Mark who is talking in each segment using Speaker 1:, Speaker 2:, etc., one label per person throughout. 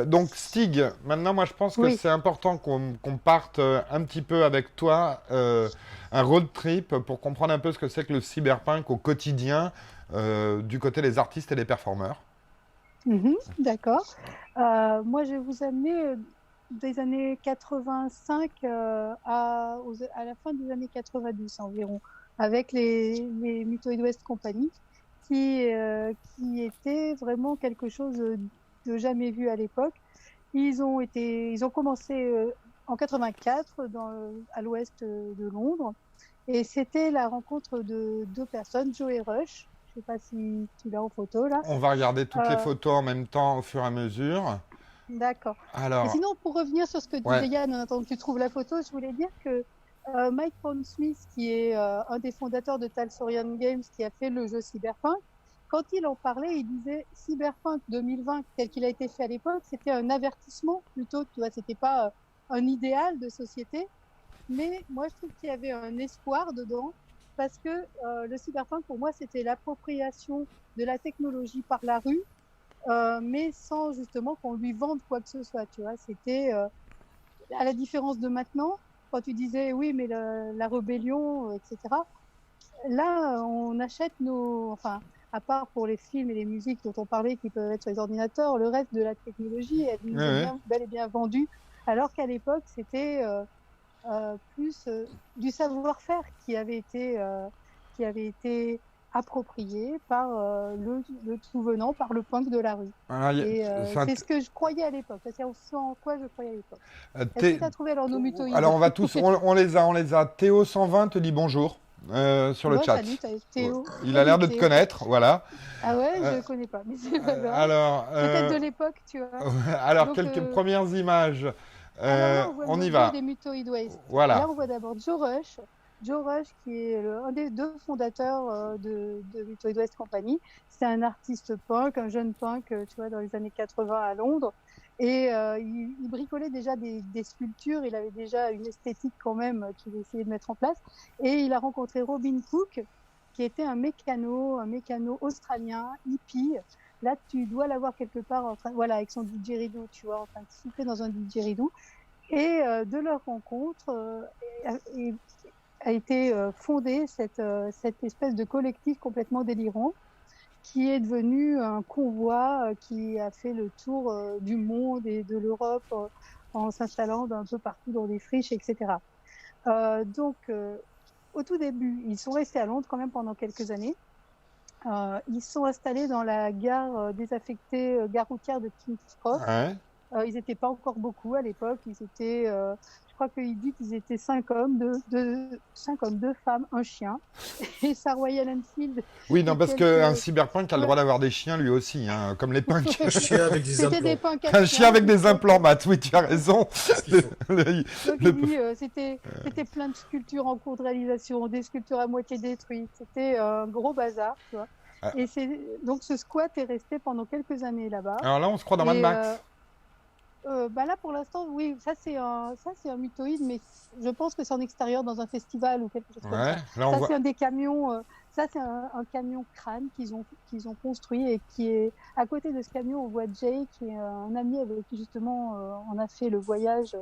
Speaker 1: Donc Stig, maintenant moi je pense que
Speaker 2: Oui.
Speaker 1: c'est important qu'on parte un petit peu avec toi, un road trip pour comprendre un peu ce que c'est que le cyberpunk au quotidien du côté des artistes et des performeurs.
Speaker 2: Mhm, d'accord. Moi, je vais vous amener des années 85 à la fin des années 90 environ, avec les Mutoid West Company, qui était vraiment quelque chose de jamais vu à l'époque. Ils ont commencé en 84 à l'ouest de Londres, et c'était la rencontre de deux personnes, Joe et Rush. Je sais pas si tu l'as en photo là.
Speaker 1: On va regarder toutes les
Speaker 2: Euh,
Speaker 1: photos en même temps au fur et à mesure.
Speaker 2: D'accord. Et
Speaker 1: Alors,
Speaker 2: sinon, pour revenir sur ce que
Speaker 1: ouais,
Speaker 2: disait Yann, en attendant que tu trouves la photo, je voulais dire que Mike Pondsmith, qui est un des fondateurs de Talsorian Games, qui a fait le jeu Cyberpunk, quand il en parlait, il disait Cyberpunk 2020, tel qu'il a été fait à l'époque, c'était un avertissement plutôt, tu vois, c'était pas un idéal de société, mais moi je trouve qu'il y avait un espoir dedans, parce que le Cyberpunk, pour moi, c'était l'appropriation de la technologie par la rue, mais sans justement qu'on lui vende quoi que ce soit, tu vois. C'était, à la différence de maintenant, quand tu disais oui, mais la rébellion, etc. Là, on achète enfin, à part pour les films et les musiques dont on parlait qui peuvent être sur les ordinateurs, le reste de la technologie, elle
Speaker 1: ouais,
Speaker 2: nous est
Speaker 1: ouais.
Speaker 2: bien, bel et bien vendue, alors qu'à l'époque, c'était plus du savoir-faire qui avait été approprié par le tout venant, par le punk de la rue.
Speaker 1: Alors,
Speaker 2: Et
Speaker 1: c'est
Speaker 2: c'est ce que je croyais à l'époque. C'est ce en quoi je croyais à l'époque. Est-ce que
Speaker 1: Thé-
Speaker 2: tu as trouvé alors nos
Speaker 1: alors
Speaker 2: mutoïdes?
Speaker 1: on va tous, on les a. Théo 120 te dit bonjour sur le
Speaker 2: Bon,
Speaker 1: chat.
Speaker 2: salut, Théo.
Speaker 1: Il a
Speaker 2: Salut
Speaker 1: l'air de te
Speaker 2: Théo.
Speaker 1: connaître, voilà.
Speaker 2: Ah ouais, je
Speaker 1: Euh,
Speaker 2: ne connais pas, mais c'est pas grave.
Speaker 1: alors,
Speaker 2: Peut-être de l'époque, tu vois.
Speaker 1: alors,
Speaker 2: Donc,
Speaker 1: quelques premières images.
Speaker 2: alors là, on voit le
Speaker 1: On y
Speaker 2: logo
Speaker 1: va.
Speaker 2: des Mutoid Waste. Et là,
Speaker 1: Voilà.
Speaker 2: on voit d'abord Joe Rush. Joe Rush, qui est un des deux fondateurs de Mutoid Waste Company. C'est un artiste punk, un jeune punk, tu vois, dans les années 80 à Londres. Et il bricolait déjà des sculptures. Il avait déjà une esthétique quand même qu'il essayait de mettre en place. Et il a rencontré Robin Cook, qui était un mécano australien, hippie. Là, tu dois l'avoir quelque part en train, voilà, avec son didgeridoo, tu vois, en train de souffler dans un didgeridoo. Et de leur rencontre a été fondée cette espèce de collectif complètement délirant qui est devenu un convoi qui a fait le tour du monde et de l'Europe en s'installant d'un peu partout dans des friches, etc. Au tout début, ils sont restés à Londres quand même pendant quelques années. Ils sont installés dans la gare désaffectée, gare routière de King's Cross.
Speaker 1: Ouais.
Speaker 2: Ils n'étaient pas encore beaucoup à l'époque. Je crois qu'il dit qu'ils étaient cinq hommes, deux femmes, un chien. Et sa Royal Enfield
Speaker 1: Oui, non,
Speaker 2: et
Speaker 1: parce
Speaker 2: quelques.
Speaker 1: qu'un cyberpunk a le
Speaker 2: Ouais.
Speaker 1: droit d'avoir des chiens lui aussi, hein, comme les punks.
Speaker 3: Un chien avec des
Speaker 2: C'était des
Speaker 3: implants.
Speaker 2: punks à
Speaker 1: Un chien
Speaker 2: chiens.
Speaker 1: avec des implants, Matt, oui, tu as raison.
Speaker 3: C'est ce qu'il
Speaker 1: Le-
Speaker 3: faut.
Speaker 1: le-
Speaker 2: Donc il
Speaker 1: le-
Speaker 2: dit c'était plein de sculptures en cours de réalisation, des sculptures à moitié détruites. C'était un gros bazar, tu vois. Et donc ce squat est resté pendant quelques années là-bas.
Speaker 1: Alors là, on se croit dans Mad
Speaker 2: Et
Speaker 1: Max.
Speaker 2: bah là, pour l'instant, oui, ça c'est un mutoïde, mais je pense que c'est en extérieur dans un festival ou quelque chose comme
Speaker 1: Ouais,
Speaker 2: ça.
Speaker 1: là, on
Speaker 2: Ça,
Speaker 1: voit.
Speaker 2: c'est un des camions, ça c'est un camion crâne qu'ils ont construit et qui est à côté de ce camion, on voit Jay, qui est un ami avec qui justement on a fait le voyage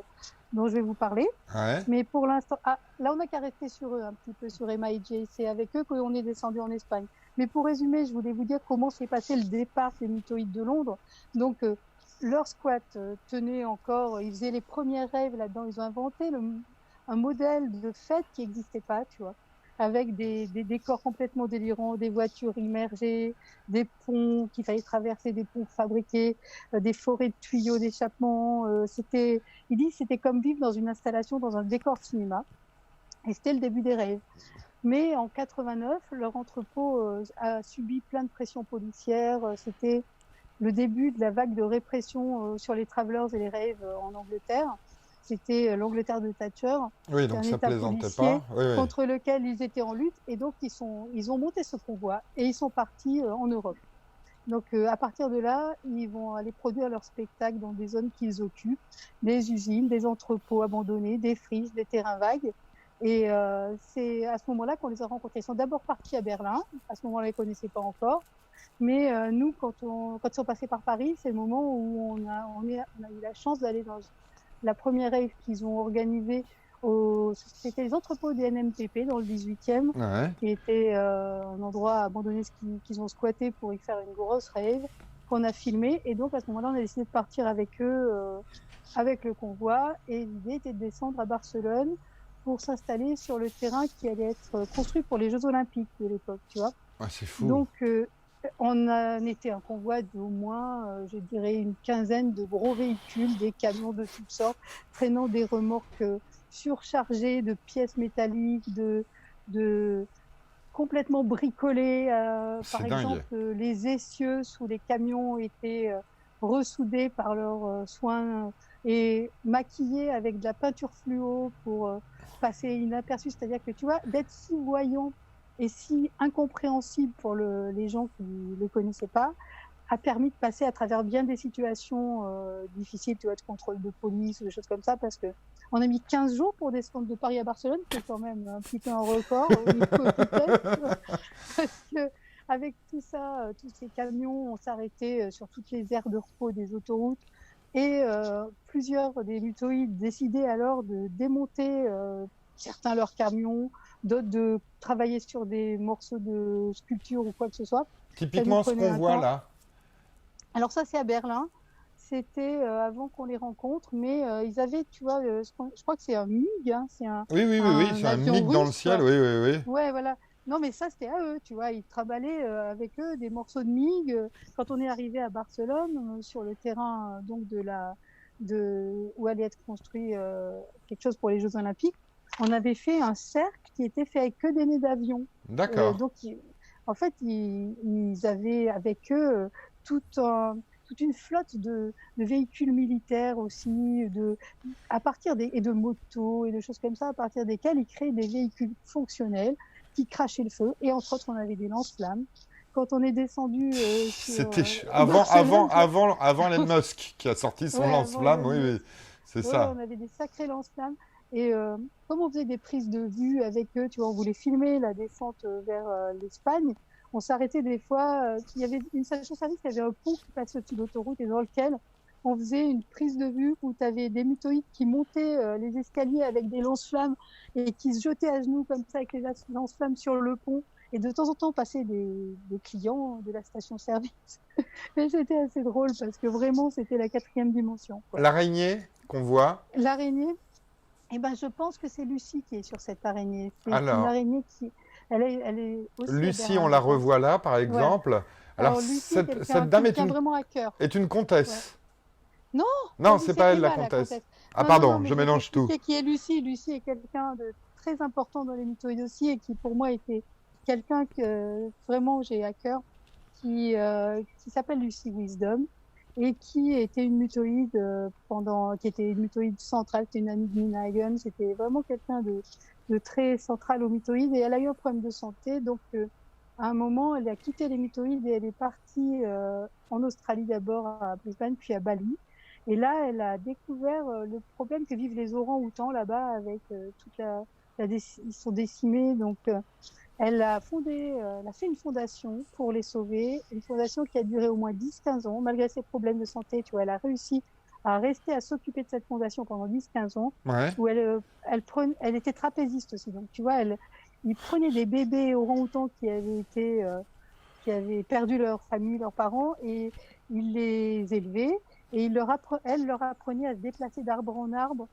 Speaker 2: dont je vais vous parler.
Speaker 1: Ouais.
Speaker 2: Mais pour l'instant, là, on n'a qu'à rester sur eux, un petit peu sur Emma et Jay. C'est avec eux qu'on est descendu en Espagne. Mais pour résumer, je voulais vous dire comment s'est passé le départ des mutoïdes de Londres. Donc, leur squat tenait encore, ils faisaient les premiers rêves là-dedans. Ils ont inventé un modèle de fête qui n'existait pas, tu vois, avec des décors complètement délirants, des voitures immergées, des ponts qu'il fallait traverser, des ponts fabriqués, des forêts de tuyaux d'échappement. Il dit que c'était comme vivre dans une installation, dans un décor de cinéma. Et c'était le début des rêves. Mais en 89, leur entrepôt a subi plein de pressions policières. C'était le début de la vague de répression sur les travelers et les raves en Angleterre. C'était l'Angleterre de Thatcher.
Speaker 1: Oui,
Speaker 2: C'était
Speaker 1: donc
Speaker 2: un
Speaker 1: ça
Speaker 2: État
Speaker 1: plaisantait pas.
Speaker 2: policier
Speaker 1: Oui, oui.
Speaker 2: contre lequel ils étaient en lutte. Et donc, ils ont monté ce convoi et ils sont partis en Europe. Donc, à partir de là, ils vont aller produire leurs spectacles dans des zones qu'ils occupent, des usines, des entrepôts abandonnés, des friches, des terrains vagues. Et c'est à ce moment-là qu'on les a rencontrés. Ils sont d'abord partis à Berlin. À ce moment-là, ils ne connaissaient pas encore. Mais nous, quand ils sont passés par Paris, c'est le moment où on a eu la chance d'aller dans la première rave qu'ils ont organisée. C'était les entrepôts des NMPP dans le 18e,
Speaker 1: Ouais.
Speaker 2: qui était un endroit abandonné qu'ils ont squatté pour y faire une grosse rave qu'on a filmé. Et donc, à ce moment-là, on a décidé de partir avec eux, avec le convoi. Et l'idée était de descendre à Barcelone pour s'installer sur le terrain qui allait être construit pour les Jeux Olympiques de l'époque, tu vois.
Speaker 1: Ah, c'est fou.
Speaker 2: Donc, on était un convoi d'au moins, je dirais, une quinzaine de gros véhicules, des camions de toutes sortes, traînant des remorques surchargées de pièces métalliques, de complètement bricolées. Par
Speaker 1: dingue.
Speaker 2: exemple, les essieux sous les camions étaient ressoudés par leurs soins et maquillés avec de la peinture fluo pour passer inaperçu. C'est-à-dire que tu vois, d'être si voyant et si incompréhensible pour les gens qui ne le connaissaient pas, a permis de passer à travers bien des situations difficiles, tu vois, de contrôle de police ou des choses comme ça, parce que on a mis 15 jours pour descendre de Paris à Barcelone, c'est quand même un petit peu un record au niveau vitesse, parce que avec tout ça, tous ces camions, on s'arrêtait sur toutes les aires de repos des autoroutes, et plusieurs des mutoïdes décidaient alors de démonter certains leurs camions, d'autres de travailler sur des morceaux de sculpture ou quoi que ce soit.
Speaker 1: Typiquement ce qu'on voit là.
Speaker 2: Alors ça, c'est à Berlin. C'était avant qu'on les rencontre, mais ils avaient, tu vois, je crois que c'est un MiG, hein, c'est
Speaker 1: Oui, c'est un
Speaker 2: avion
Speaker 1: MiG dans le
Speaker 2: russe,
Speaker 1: ciel,
Speaker 2: quoi.
Speaker 1: oui.
Speaker 2: Ouais, voilà. Non, mais ça, c'était à eux, tu vois. Ils travaillaient avec eux des morceaux de MiG. Quand on est arrivé à Barcelone, sur le terrain donc où allait être construit quelque chose pour les Jeux Olympiques, on avait fait un cercle qui était fait avec que des nez d'avion.
Speaker 1: D'accord.
Speaker 2: Donc, en fait, ils avaient avec eux toute une flotte de véhicules militaires aussi, à partir et de motos et de choses comme ça, à partir desquels ils créaient des véhicules fonctionnels qui crachaient le feu. Et entre autres, on avait des lance-flammes. Quand on est descendu
Speaker 1: C'était
Speaker 2: Barcelone,
Speaker 1: avant Elon Musk qui a sorti son
Speaker 2: ouais,
Speaker 1: lance-flamme, oui, c'est
Speaker 2: ouais,
Speaker 1: ça.
Speaker 2: on avait des sacrés lance-flammes. Et comme on faisait des prises de vue avec eux, tu vois, on voulait filmer la descente vers l'Espagne, on s'arrêtait des fois. Il y avait une station-service, il y avait un pont qui passait au-dessus de l'autoroute et dans lequel on faisait une prise de vue où tu avais des mutoïdes qui montaient les escaliers avec des lance-flammes et qui se jetaient à genoux comme ça avec les lance-flammes sur le pont. Et de temps en temps, passaient des clients de la station-service. Mais c'était assez drôle parce que vraiment, c'était la 4e dimension, quoi.
Speaker 1: L'araignée qu'on voit.
Speaker 2: L'araignée, eh ben, je pense que c'est Lucie qui est sur cette araignée. C'est une
Speaker 1: Alors,
Speaker 2: araignée elle est aussi à
Speaker 1: Lucie,
Speaker 2: Berlin,
Speaker 1: on
Speaker 2: je
Speaker 1: la
Speaker 2: pense.
Speaker 1: revoit là, par
Speaker 2: Ouais.
Speaker 1: exemple. Alors,
Speaker 2: Alors, Lucie est quelqu'un
Speaker 1: cette
Speaker 2: qui
Speaker 1: dame
Speaker 2: me tient vraiment à cœur.
Speaker 1: est une
Speaker 2: Ouais.
Speaker 1: comtesse.
Speaker 2: Non,
Speaker 1: Non, c'est
Speaker 2: Lucie
Speaker 1: pas
Speaker 2: est
Speaker 1: elle, la
Speaker 2: Emma, la
Speaker 1: comtesse.
Speaker 2: comtesse.
Speaker 1: Ah,
Speaker 2: Non,
Speaker 1: pardon,
Speaker 2: mais
Speaker 1: je
Speaker 2: je vais
Speaker 1: mélange tout.
Speaker 2: t'expliquer qui est Lucie. Lucie est quelqu'un de très important dans les mythoïdes aussi et qui, pour moi, était quelqu'un que vraiment j'ai à cœur, qui s'appelle Lucy Wisdom et qui était une mutoïde qui était une mutoïde centrale, c'était une amie de Nina Hagen, c'était vraiment quelqu'un de très central aux mythoïdes et elle a eu un problème de santé, donc à un moment elle a quitté les mythoïdes et elle est partie en Australie d'abord, à Brisbane, puis à Bali. Et là, elle a découvert le problème que vivent les orang-outans là-bas avec ils sont décimés, donc elle a fait une fondation pour les sauver, une fondation qui a duré au moins 10-15 ans, malgré ses problèmes de santé, tu vois, elle a réussi à rester à s'occuper de cette fondation pendant 10-15 ans,
Speaker 1: Ouais.
Speaker 2: où elle était trapéziste aussi, donc tu vois, il prenait des bébés orang-outans qui avaient perdu leur famille, leurs parents, et il les élevait, et elle leur apprenait à se déplacer d'arbre en arbre,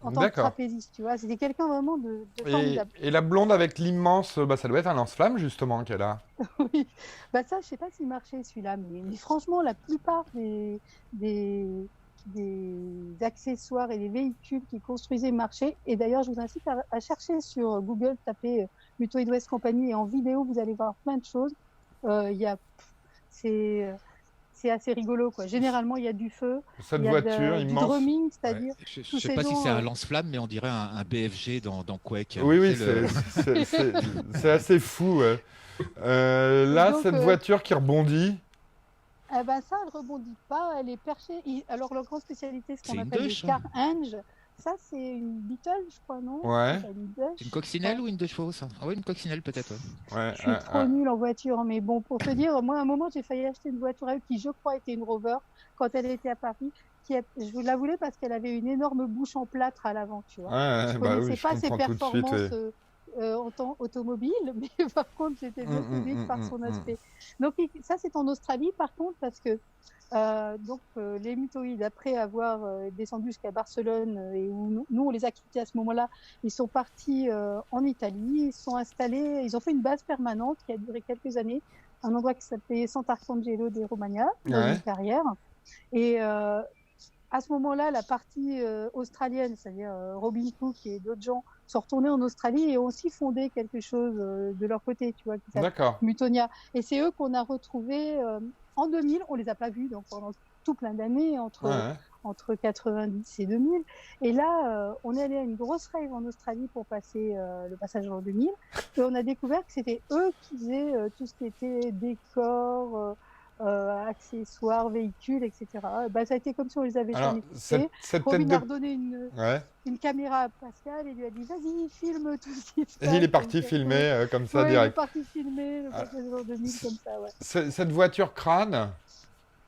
Speaker 2: en tant que
Speaker 1: D'accord.
Speaker 2: trapéziste, tu vois, c'était quelqu'un vraiment de formidable.
Speaker 1: Et la blonde avec l'immense, ça doit être un lance-flamme justement qu'elle a.
Speaker 2: Oui, bah ça, je sais pas s'il marchait celui-là, mais franchement, la plupart des, des accessoires et des véhicules qui construisaient marchaient. Et d'ailleurs, je vous incite à chercher sur Google, taper Mutoid West Company et en vidéo, vous allez voir plein de choses. C'est assez rigolo, quoi. Généralement, il y a du feu,
Speaker 1: Cette
Speaker 2: il y
Speaker 1: voiture
Speaker 2: a du
Speaker 1: immense.
Speaker 2: drumming,
Speaker 3: Ouais.
Speaker 2: c'est-à-dire
Speaker 3: Je
Speaker 2: tous
Speaker 3: sais
Speaker 2: ces
Speaker 3: pas si
Speaker 2: gens.
Speaker 3: c'est un lance-flamme, mais on dirait un BFG dans Quake.
Speaker 1: Oui,
Speaker 3: C'est le-
Speaker 1: c'est assez fou. Ouais. Là,
Speaker 2: donc,
Speaker 1: cette voiture qui rebondit.
Speaker 2: eh ben ça, elle rebondit pas, elle est perchée. Alors, leur grande spécialité, ce
Speaker 3: C'est
Speaker 2: qu'on
Speaker 3: une
Speaker 2: appelle des
Speaker 3: Deutsch,
Speaker 2: car
Speaker 3: hein.
Speaker 2: henge, ça, c'est une Beetle, je crois, non?
Speaker 1: Ouais.
Speaker 2: C'est pas une Beetle.
Speaker 3: C'est une coccinelle
Speaker 2: Ouais.
Speaker 3: ou une 2 chevaux, ça? Ah oui, une coccinelle peut-être, ouais.
Speaker 1: Ouais,
Speaker 2: Je suis trop nulle en voiture, hein, mais bon, pour te dire, moi, à un moment, j'ai failli acheter une voiture à eux qui, je crois, était une Rover quand elle était à Paris. Je la voulais parce qu'elle avait une énorme bouche en plâtre à l'avant, tu vois. Je
Speaker 1: bah oui,
Speaker 2: connaissais
Speaker 1: je
Speaker 2: pas ses
Speaker 1: comprends tout de suite.
Speaker 2: performances en temps automobile, mais par contre, j'étais bien séduite par son aspect. Donc, ça, c'est en Australie, par contre, parce que les mutoïdes, après avoir descendu jusqu'à Barcelone, et où nous, on les a quittés à ce moment-là, ils sont partis en Italie, ils sont installés, ils ont fait une base permanente qui a duré quelques années, un endroit qui s'appelait Sant'Arcangelo de Romagna, dans une carrière. Et à ce moment-là, la partie australienne, c'est-à-dire Robin Cook et d'autres gens, sont retournés en Australie et ont aussi fondé quelque chose de leur côté, tu vois, qui s'appelle Mutonia. Et c'est eux qu'on a retrouvés en 2000. On les a pas vus donc pendant tout plein d'années, entre 90 et 2000. Et là, on est allé à une grosse rave en Australie pour passer le passage en 2000. Et on a découvert que c'était eux qui faisaient tout ce qui était décor, accessoires, véhicules, etc. Ça a été comme si on les avait jamais quittés. Robin a redonné une caméra à Pascal et lui a dit vas-y, filme tout ce qui se passe.
Speaker 1: Et il est parti filmer comme ça, direct.
Speaker 2: Il est parti filmer le passage en 2000 comme ça, ouais.
Speaker 1: Cette voiture crâne,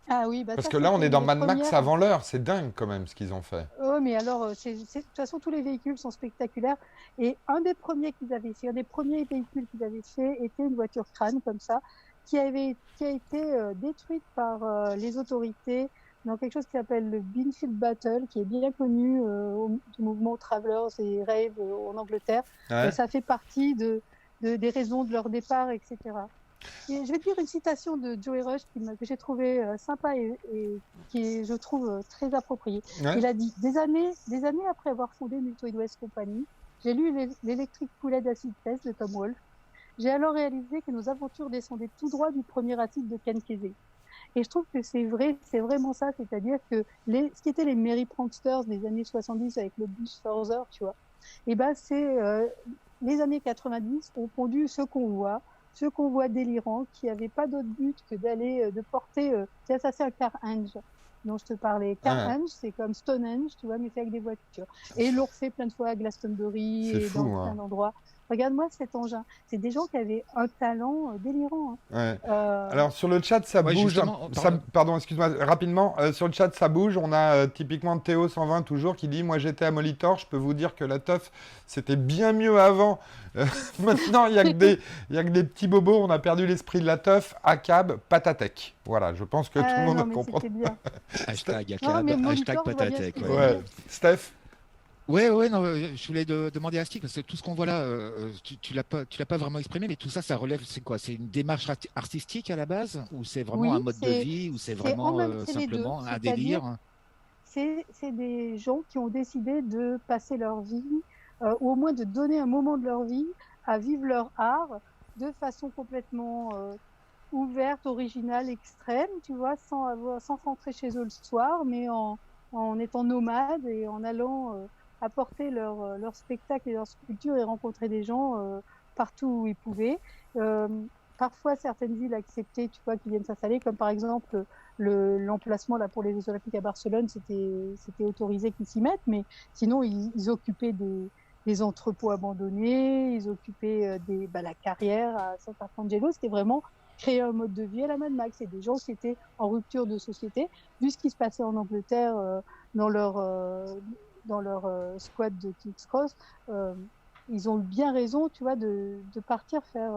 Speaker 2: ah oui,
Speaker 1: parce que là, on est dans Mad Max avant l'heure. C'est dingue quand même ce qu'ils ont fait.
Speaker 2: Oh, mais alors, de toute façon, tous les véhicules sont spectaculaires. Et un des premiers véhicules qu'ils avaient fait était une voiture crâne comme ça, qui a été détruite par les autorités dans quelque chose qui s'appelle le Binfield Battle, qui est bien connu du mouvement Travelers et Rave en Angleterre. Ça fait partie des raisons de leur départ, etc. Et je vais te dire une citation de Joey Rush que j'ai trouvé sympa et qui est, je trouve, très appropriée. Il a dit des années après avoir fondé Mutoid West Company, j'ai lu l'Electric Kool-Aid Acid Test de Tom Wolfe. J'ai alors réalisé que nos aventures descendaient tout droit du premier acide de Ken Kesey. Et je trouve que c'est vraiment ça, c'est-à-dire que ce qui étaient les Merry Pranksters des années 70 avec le Blues Further, tu vois, et c'est les années 90 ont pondu ce qu'on voit délirant, qui n'avait pas d'autre but que de porter, ça c'est un Carhenge dont je te parlais. Carhenge, c'est comme Stonehenge, tu vois, mais c'est avec des voitures. Et ils l'ont refait plein de fois à Glastonbury et dans plein d'endroits. Regarde-moi cet engin. C'est des gens qui avaient un talent délirant.
Speaker 1: Alors, sur le chat, ça bouge. Pardon, excuse-moi, rapidement. Sur le chat, ça bouge. On a typiquement Théo 120 toujours qui dit « Moi, j'étais à Molitor. Je peux vous dire que la teuf, c'était bien mieux avant. Maintenant, il n'y a que des petits bobos. On a perdu l'esprit de la teuf. ACAB, Patatec. » Voilà, je pense que tout le monde comprend.
Speaker 3: Hashtag ACAB, hashtag Patatec.
Speaker 1: Steph?
Speaker 3: Ouais, non, je voulais demander à Stig, parce que tout ce qu'on voit là, tu l'as pas vraiment exprimé, mais tout ça, ça relève, c'est quoi? C'est une démarche artistique à la base? Ou c'est vraiment un mode de vie? Ou c'est vraiment simplement un délire?
Speaker 2: C'est des gens qui ont décidé de passer leur vie, ou au moins de donner un moment de leur vie à vivre leur art de façon complètement ouverte, originale, extrême, tu vois, sans rentrer chez eux le soir, mais en étant nomades et en allant apporter leur spectacle et leur sculpture et rencontrer des gens partout où ils pouvaient. Parfois, certaines villes acceptaient, tu vois, qu'ils viennent s'installer, comme par exemple l'emplacement là pour les Jeux Olympiques à Barcelone, c'était autorisé qu'ils s'y mettent, mais sinon ils occupaient des entrepôts abandonnés, ils occupaient la carrière à Sant'Arcangelo. C'était vraiment créer un mode de vie à la Mad Max. C'est des gens qui étaient en rupture de société, vu ce qui se passait en Angleterre dans leur squad de King's Cross. Ils ont bien raison, tu vois, de partir faire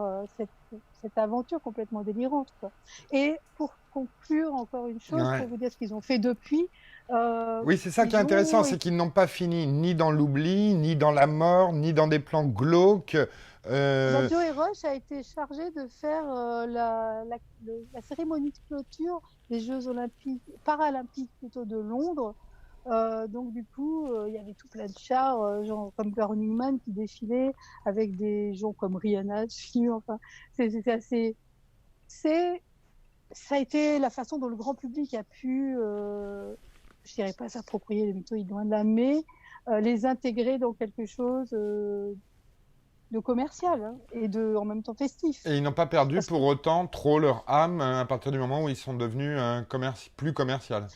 Speaker 2: cette aventure complètement délirante, quoi. Et pour conclure, encore une chose, pour vous dire ce qu'ils ont fait depuis.
Speaker 1: Oui, c'est ça qui est intéressant, c'est qu'ils n'ont pas fini ni dans l'oubli, ni dans la mort, ni dans des plans glauques.
Speaker 2: Joey Rush a été chargé de faire la cérémonie de clôture des Jeux Paralympiques plutôt de Londres. Donc du coup, il y avait tout plein de chars, genre comme Burning Man qui défilaient avec des gens comme Rihanna dessus. Enfin, c'est assez. Ça a été la façon dont le grand public a pu, je dirais pas s'approprier les mutoïdes, loin de là, mais les intégrer dans quelque chose de commercial et en même temps festif.
Speaker 1: Et ils n'ont pas perdu pour autant trop leur âme à partir du moment où ils sont devenus plus commercial.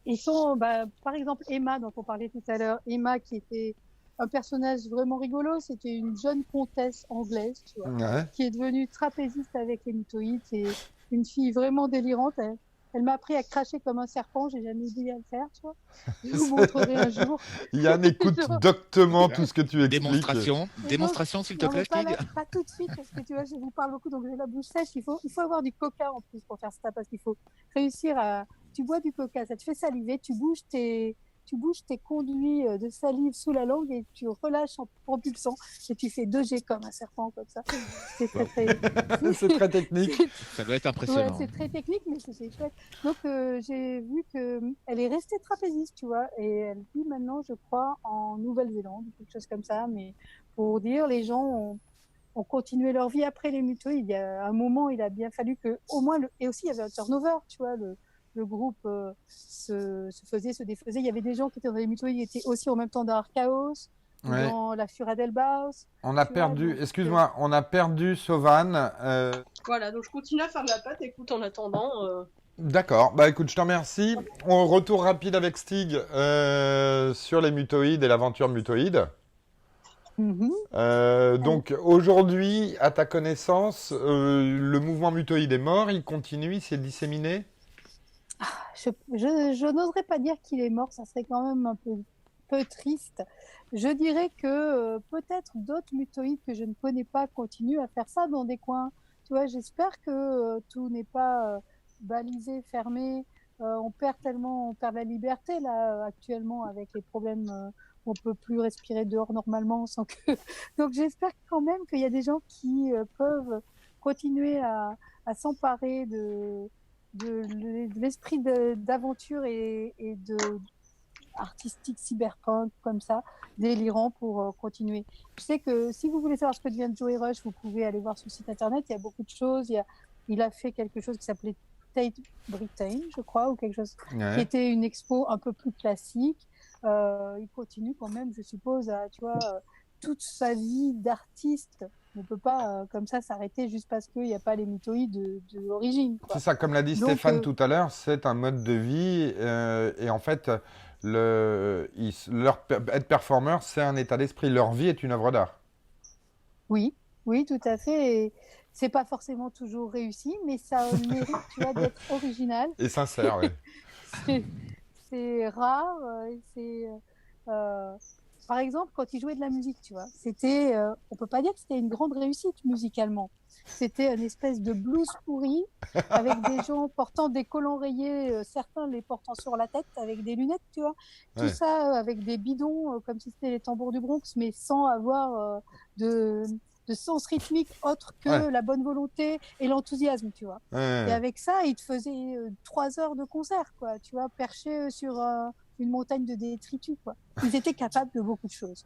Speaker 2: Ils sont, par exemple, Emma, dont on parlait tout à l'heure. Emma, qui était un personnage vraiment rigolo. C'était une jeune comtesse anglaise, tu vois, qui est devenue trapéziste avec les mutoïdes. C'est une fille vraiment délirante. Elle m'a appris à cracher comme un serpent. J'ai jamais oublié à le faire, tu vois. Je vous montrerai un jour.
Speaker 1: Yann écoute doctement tout ce que tu expliques.
Speaker 3: Démonstration, s'il te plaît, Stig.
Speaker 2: Pas tout de suite, parce que tu vois, je vous parle beaucoup, donc j'ai la bouche sèche. Il faut avoir du coca en plus pour faire ça, parce qu'il faut réussir à. Tu bois du coca, ça te fait saliver, tu bouges tes conduits de salive sous la langue et tu relâches en propulsant et tu fais 2G comme un serpent, comme ça. C'est
Speaker 1: c'est très technique.
Speaker 3: Ça doit être impressionnant.
Speaker 2: Ouais, c'est très technique, mais c'est chouette. Donc, j'ai vu qu'elle est restée trapéziste, tu vois, et elle vit maintenant, je crois, en Nouvelle-Zélande, quelque chose comme ça. Mais pour dire, les gens ont continué leur vie après les mutoïdes. Il y a un moment, il a bien fallu que, au moins, et aussi, il y avait un turnover, tu vois, le groupe se défaisait. Il y avait des gens qui étaient dans les mutoïdes, qui étaient aussi en même temps dans Archaos, dans la Fura del Baos.
Speaker 1: On a perdu, excuse-moi, on a perdu Sauvan.
Speaker 4: Voilà, donc je continue à faire de la pâte, écoute, en attendant.
Speaker 1: D'accord, écoute, je te remercie. On retour rapide avec Stig sur les mutoïdes et l'aventure mutoïde. Donc aujourd'hui, à ta connaissance, le mouvement mutoïde est mort, il continue, il s'est disséminé?
Speaker 2: Je n'oserais pas dire qu'il est mort, ça serait quand même un peu triste. Je dirais que peut-être d'autres mutoïdes que je ne connais pas continuent à faire ça dans des coins. Tu vois, j'espère que tout n'est pas balisé, fermé. On perd la liberté là actuellement avec les problèmes. On peut plus respirer dehors normalement sans que. Donc j'espère quand même qu'il y a des gens qui peuvent continuer à s'emparer de l'esprit d'aventure et de artistique cyberpunk comme ça, délirant pour continuer. Je sais que si vous voulez savoir ce que devient Joey Rush, vous pouvez aller voir son site internet, il y a beaucoup de choses. Il a fait quelque chose qui s'appelait Tate Britain, je crois, ou quelque chose qui était une expo un peu plus classique. Il continue quand même, je suppose, à, tu vois, toute sa vie d'artiste ne peut pas comme ça s'arrêter juste parce qu'il n'y a pas les mutoïdes de l'origine.
Speaker 1: C'est ça, comme l'a dit Stéphane tout à l'heure, c'est un mode de vie et en fait, être performeur, c'est un état d'esprit. Leur vie est une œuvre d'art.
Speaker 2: Oui, tout à fait. Et c'est pas forcément toujours réussi, mais ça mérite, tu vois, d'être original.
Speaker 1: Et sincère, oui.
Speaker 2: C'est rare. Par exemple, quand il jouait de la musique, tu vois, c'était, on peut pas dire que c'était une grande réussite musicalement. C'était une espèce de blues pourri avec des gens portant des collants rayés, certains les portant sur la tête avec des lunettes, tu vois. Tout ça avec des bidons comme si c'était les tambours du Bronx, mais sans avoir de sens rythmique autre que la bonne volonté et l'enthousiasme, tu vois. Et avec ça, il te faisait 3 heures de concert, quoi, tu vois, perché sur une montagne de détritus, quoi. Ils étaient capables de beaucoup de choses.